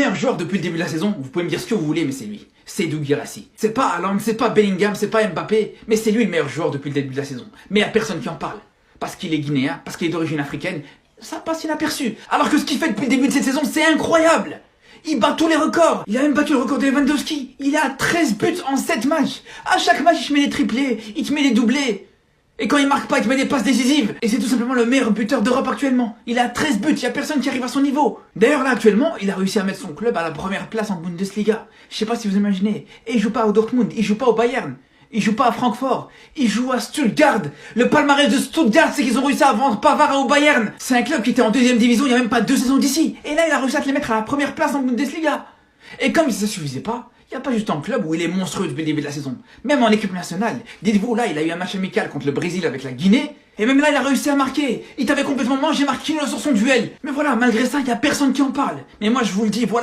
Le meilleur joueur depuis le début de la saison, vous pouvez me dire ce que vous voulez, mais c'est lui. C'est Edu Guirassy. C'est pas Haaland, c'est pas Bellingham, c'est pas Mbappé, mais c'est lui le meilleur joueur depuis le début de la saison. Mais il n'y a personne qui en parle. Parce qu'il est guinéen, parce qu'il est d'origine africaine, ça passe inaperçu. Alors que ce qu'il fait depuis le début de cette saison, c'est incroyable. Il bat tous les records. Il a même battu le record de Lewandowski. Il a 13 buts en 7 matchs. À chaque match, il te met des triplés, il te met des doublés. Et quand il marque pas, il te met des passes décisives. Et c'est tout simplement le meilleur buteur d'Europe actuellement. Il a 13 buts, il y a personne qui arrive à son niveau. D'ailleurs là actuellement, il a réussi à mettre son club à la première place en Bundesliga. Je sais pas si vous imaginez. Et il joue pas au Dortmund, il joue pas au Bayern. Il joue pas à Francfort, il joue à Stuttgart. Le palmarès de Stuttgart, c'est qu'ils ont réussi à vendre Pavard au Bayern. C'est un club qui était en deuxième division il y a même pas 2 saisons d'ici. Et là, il a réussi à te les mettre à la première place en Bundesliga. Et comme ça suffisait pas, il n'y a pas juste en club où il est monstrueux depuis le début de la saison. Même en équipe nationale, dites-vous, là, il a eu un match amical contre le Brésil avec la Guinée. Et même là, il a réussi à marquer. Il t'avait complètement mangé Marquinhos sur son duel. Mais voilà, malgré ça, il n'y a personne qui en parle. Mais moi, je vous le dis, voilà.